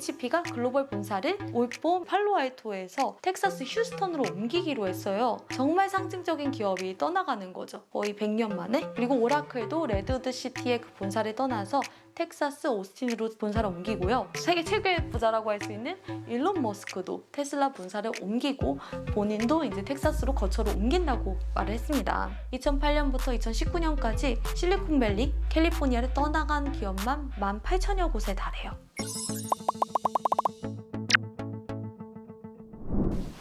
HP가 글로벌 본사를 올봄 팔로알토에서 텍사스 휴스턴으로 옮기기로 했어요. 정말 상징적인 기업이 떠나가는 거죠. 거의 100년 만에. 그리고 오라클도 레드우드 시티의 그 본사를 떠나서 텍사스 오스틴으로 본사를 옮기고요. 세계 최고의 부자라고 할 수 있는 일론 머스크도 테슬라 본사를 옮기고 본인도 이제 텍사스로 거처를 옮긴다고 말을 했습니다. 2008년부터 2019년까지 실리콘밸리, 캘리포니아를 떠나간 기업만 18,000여 곳에 달해요.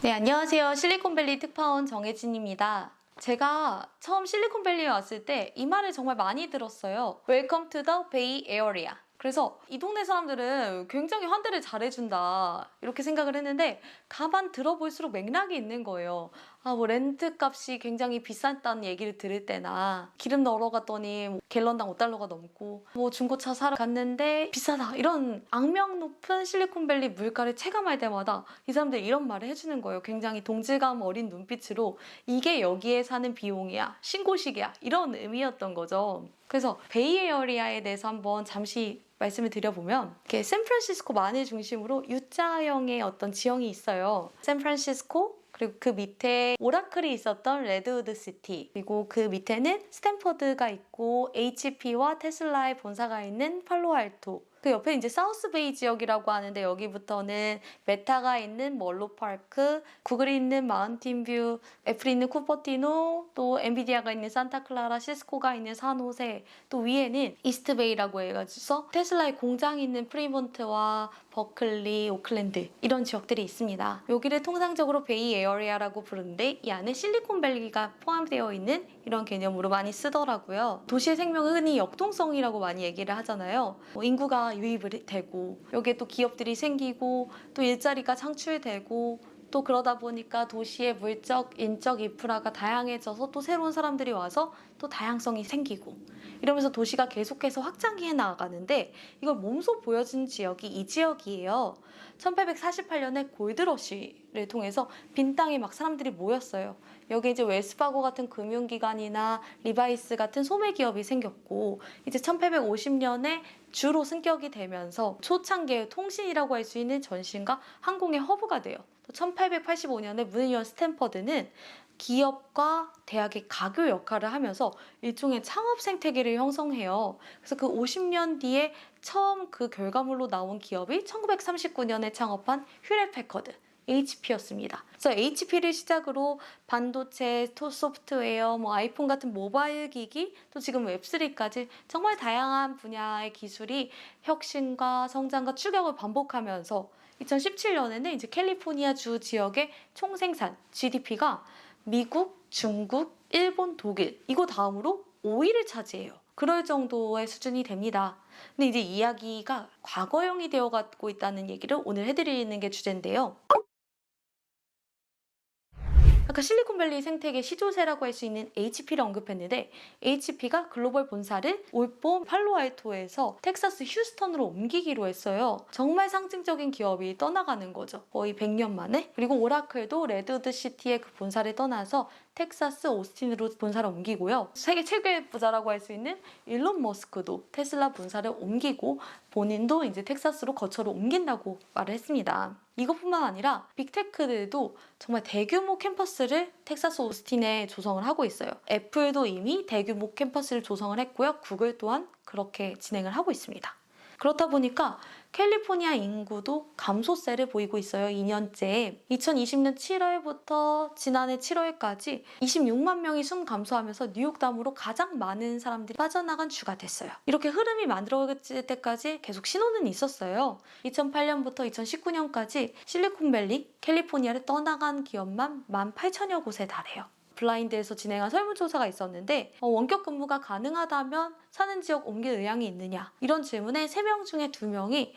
네, 안녕하세요. 실리콘밸리 특파원 정혜진입니다. 제가 처음 실리콘밸리에 왔을 때 이 말을 정말 많이 들었어요. Welcome to the Bay Area. 그래서 이 동네 사람들은 굉장히 환대를 잘해준다 이렇게 생각을 했는데 가만 들어볼수록 맥락이 있는 거예요. 뭐 렌트 값이 굉장히 비쌌다는 얘기를 들을 때나 기름 넣으러 갔더니 갤런당 $5가 넘고 중고차 사러 갔는데 비싸다 이런 악명 높은 실리콘밸리 물가를 체감할 때마다 이 사람들이 이런 말을 해주는 거예요. 굉장히 동질감 어린 눈빛으로 이게 여기에 사는 비용이야, 신고식이야 이런 의미였던 거죠. 그래서 베이에어리아에 대해서 한번 잠시 말씀을 드려보면 이렇게 샌프란시스코 만을 중심으로 U자형의 어떤 지형이 있어요. 샌프란시스코 그리고 그 밑에 오라클이 있었던 레드우드 시티 그리고 그 밑에는 스탠퍼드가 있고 HP와 테슬라의 본사가 있는 팔로알토 그 옆에 이제 사우스베이 지역이라고 하는데 여기부터는 메타가 있는 멀로파크, 구글이 있는 마운틴뷰, 애플이 있는 쿠퍼티노, 또 엔비디아가 있는 산타클라라, 시스코가 있는 산호세, 또 위에는 이스트베이라고 해가지고 테슬라의 공장이 있는 프리몬트와 버클리, 오클랜드 이런 지역들이 있습니다. 여기를 통상적으로 베이 에어리아라고 부르는데 이 안에 실리콘밸리가 포함되어 있는 이런 개념으로 많이 쓰더라고요. 도시의 생명은 흔히 역동성이라고 많이 얘기를 하잖아요. 인구가 유입이 되고 여기에 또 기업들이 생기고 또 일자리가 창출되고 또 그러다 보니까 도시의 물적, 인적 인프라가 다양해져서 또 새로운 사람들이 와서 또 다양성이 생기고 이러면서 도시가 계속해서 확장해 나아가는데 이걸 몸소 보여준 지역이 이 지역이에요. 1848년에 골드러시를 통해서 빈 땅에 막 사람들이 모였어요. 여기 이제 웰스파고 같은 금융기관이나 리바이스 같은 소매기업이 생겼고 이제 1850년에 주로 승격이 되면서 초창기의 통신이라고 할 수 있는 전신과 항공의 허브가 돼요. 또 1885년에 문을 연 스탠퍼드는 기업과 대학의 가교 역할을 하면서 일종의 창업 생태계를 형성해요. 그래서 그 50년 뒤에 처음 그 결과물로 나온 기업이 1939년에 창업한 휴렛패커드 HP였습니다. 그래서 HP를 시작으로 반도체, 소프트웨어, 아이폰 같은 모바일 기기, 또 지금 웹3까지 정말 다양한 분야의 기술이 혁신과 성장과 추격을 반복하면서 2017년에는 이제 캘리포니아 주 지역의 총생산 GDP가 미국, 중국, 일본, 독일 이거 다음으로 5위를 차지해요. 그럴 정도의 수준이 됩니다. 근데 이제 이야기가 과거형이 되어가고 있다는 얘기를 오늘 해드리는 게 주제인데요. 아까 실리콘밸리 생태계 시조세라고 할 수 있는 HP를 언급했는데 HP가 글로벌 본사를 올봄 팔로알토에서 텍사스 휴스턴으로 옮기기로 했어요. 정말 상징적인 기업이 떠나가는 거죠. 거의 100년 만에. 그리고 오라클도 레드우드 시티의 그 본사를 떠나서 텍사스 오스틴으로 본사를 옮기고요. 세계 최고의 부자라고 할 수 있는 일론 머스크도 테슬라 본사를 옮기고 본인도 이제 텍사스로 거처를 옮긴다고 말을 했습니다. 이것뿐만 아니라 빅테크들도 정말 대규모 캠퍼스를 텍사스 오스틴에 조성을 하고 있어요. 애플도 이미 대규모 캠퍼스를 조성을 했고요. 구글 또한 그렇게 진행을 하고 있습니다. 그렇다 보니까 캘리포니아 인구도 감소세를 보이고 있어요. 2년째. 2020년 7월부터 지난해 7월까지 26만 명이 숨 감소하면서 뉴욕 다음으로 가장 많은 사람들이 빠져나간 주가 됐어요. 이렇게 흐름이 만들어질 때까지 계속 신호는 있었어요. 2008년부터 2019년까지 실리콘밸리, 캘리포니아를 떠나간 기업만 18,000여 곳에 달해요. 블라인드에서 진행한 설문조사가 있었는데 원격 근무가 가능하다면 사는 지역 옮길 의향이 있느냐 이런 질문에 3명 중에 2명이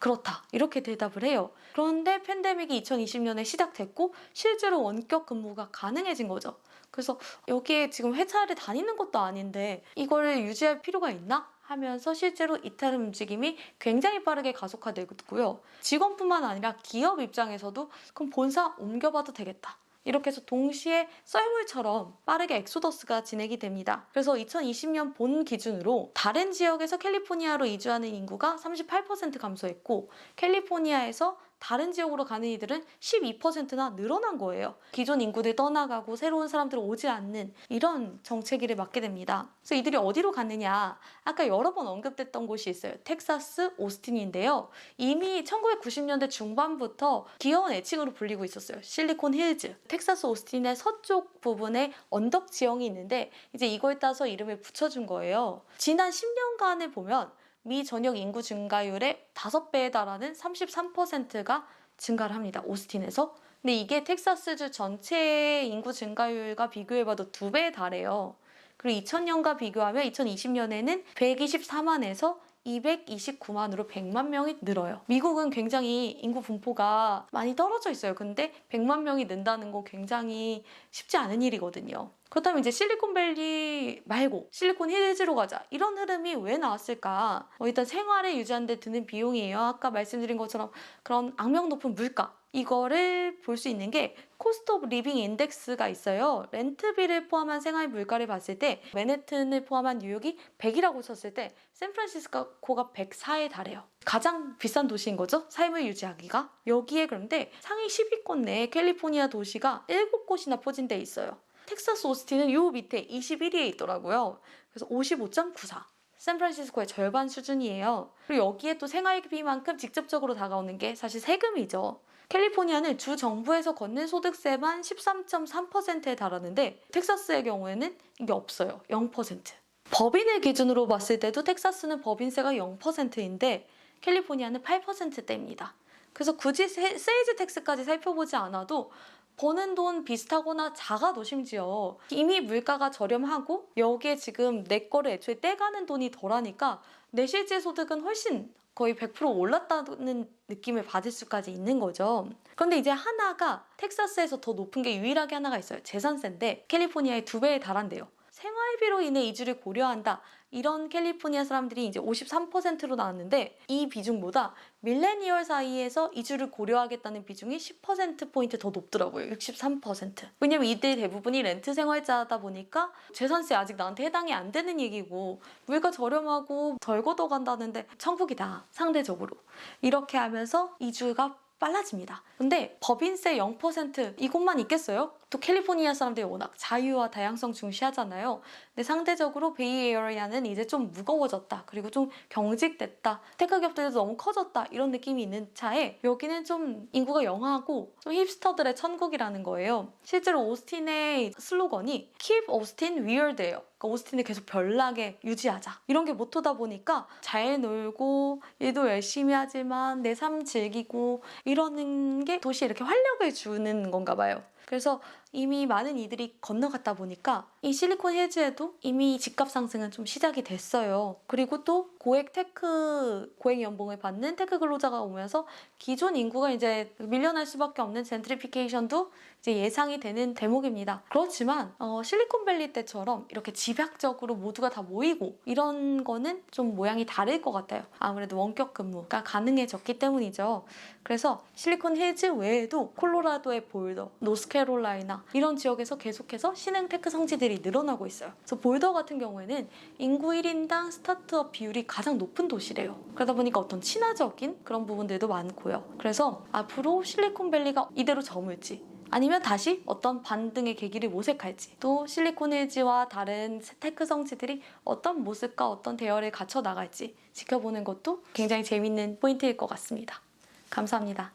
그렇다 이렇게 대답을 해요. 그런데 팬데믹이 2020년에 시작됐고 실제로 원격 근무가 가능해진 거죠. 그래서 여기에 지금 회사를 다니는 것도 아닌데 이걸 유지할 필요가 있나? 하면서 실제로 이탈 움직임이 굉장히 빠르게 가속화되고요. 직원뿐만 아니라 기업 입장에서도 그럼 본사 옮겨봐도 되겠다. 이렇게 해서 동시에 썰물처럼 빠르게 엑소더스가 진행이 됩니다. 그래서 2020년 본 기준으로 다른 지역에서 캘리포니아로 이주하는 인구가 38% 감소했고 캘리포니아에서 다른 지역으로 가는 이들은 12%나 늘어난 거예요. 기존 인구들 떠나가고 새로운 사람들 오지 않는 이런 정체기를 맞게 됩니다. 그래서 이들이 어디로 갔느냐? 아까 여러 번 언급됐던 곳이 있어요. 텍사스 오스틴인데요. 이미 1990년대 중반부터 귀여운 애칭으로 불리고 있었어요. 실리콘 힐즈. 텍사스 오스틴의 서쪽 부분에 언덕 지형이 있는데 이제 이걸 따서 이름을 붙여준 거예요. 지난 10년간을 보면 미 전역 인구 증가율의 5배에 달하는 33%가 증가를 합니다. 오스틴에서. 근데 이게 텍사스주 전체의 인구 증가율과 비교해봐도 2배에 달해요. 그리고 2000년과 비교하면 2020년에는 124만에서 229만으로 100만 명이 늘어요. 미국은 굉장히 인구 분포가 많이 떨어져 있어요. 근데 100만 명이 는다는 거 굉장히 쉽지 않은 일이거든요. 그렇다면 이제 실리콘밸리 말고 실리콘 힐즈로 가자. 이런 흐름이 왜 나왔을까? 일단 생활을 유지하는 데 드는 비용이에요. 아까 말씀드린 것처럼 그런 악명 높은 물가. 이거를 볼 수 있는 게 코스트 오브 리빙 인덱스가 있어요. 렌트비를 포함한 생활 물가를 봤을 때 맨해튼을 포함한 뉴욕이 100이라고 쳤을 때 샌프란시스코가 104에 달해요. 가장 비싼 도시인 거죠. 삶을 유지하기가. 여기에 그런데 상위 10위권 내에 캘리포니아 도시가 7곳이나 포진돼 있어요. 텍사스 오스틴은 요 밑에 21위에 있더라고요. 그래서 55.94. 샌프란시스코의 절반 수준이에요. 그리고 여기에 또 생활비만큼 직접적으로 다가오는 게 사실 세금이죠. 캘리포니아는 주 정부에서 걷는 소득세만 13.3%에 달하는데 텍사스의 경우에는 이게 없어요. 0%. 법인을 기준으로 봤을 때도 텍사스는 법인세가 0%인데 캘리포니아는 8%대입니다. 그래서 굳이 세일즈 텍스까지 살펴보지 않아도 버는 돈 비슷하거나 작아도 심지어 이미 물가가 저렴하고 여기에 지금 내 거를 애초에 떼가는 돈이 덜하니까 내 실제 소득은 훨씬 거의 100% 올랐다는 느낌을 받을 수까지 있는 거죠. 그런데 이제 하나가 텍사스에서 더 높은 게 유일하게 하나가 있어요. 재산세인데 캘리포니아의 2배에 달한대요. 생활비로 인해 이주를 고려한다. 이런 캘리포니아 사람들이 이제 53%로 나왔는데 이 비중보다 밀레니얼 사이에서 이주를 고려하겠다는 비중이 10%포인트 더 높더라고요. 63%. 왜냐면 이들 대부분이 렌트 생활자다 보니까 재산세 아직 나한테 해당이 안 되는 얘기고 물가 저렴하고 덜 걷어간다는데 천국이다. 상대적으로. 이렇게 하면서 이주가 빨라집니다. 근데 법인세 0% 이것만 있겠어요? 또 캘리포니아 사람들이 워낙 자유와 다양성 중시하잖아요. 근데 상대적으로 베이에어리아는 이제 좀 무거워졌다. 그리고 좀 경직됐다. 테크 기업들도 너무 커졌다. 이런 느낌이 있는 차에 여기는 좀 인구가 영하고 좀 힙스터들의 천국이라는 거예요. 실제로 오스틴의 슬로건이 Keep Austin Weird예요. 그러니까 오스틴을 계속 별나게 유지하자. 이런 게 모토다 보니까 잘 놀고 일도 열심히 하지만 내 삶 즐기고 이러는 게 도시에 이렇게 활력을 주는 건가 봐요. 그래서 이미 많은 이들이 건너갔다 보니까 이 실리콘 힐즈에도 이미 집값 상승은 좀 시작이 됐어요. 그리고 또 고액 연봉을 받는 테크 근로자가 오면서 기존 인구가 이제 밀려날 수밖에 없는 젠트리피케이션도 이제 예상이 되는 대목입니다. 그렇지만 실리콘밸리 때처럼 이렇게 집약적으로 모두가 다 모이고 이런 거는 좀 모양이 다를 것 같아요. 아무래도 원격 근무가 가능해졌기 때문이죠. 그래서 실리콘 힐즈 외에도 콜로라도의 볼더, 노스캐롤라이나 이런 지역에서 계속해서 신흥 테크 성지들이 늘어나고 있어요. 그래서 볼더 같은 경우에는 인구 1인당 스타트업 비율이 가장 높은 도시래요. 그러다 보니까 어떤 친화적인 그런 부분들도 많고요. 그래서 앞으로 실리콘밸리가 이대로 저물지 아니면 다시 어떤 반등의 계기를 모색할지 또 실리콘힐즈와 다른 테크 성지들이 어떤 모습과 어떤 대열을 갖춰 나갈지 지켜보는 것도 굉장히 재밌는 포인트일 것 같습니다. 감사합니다.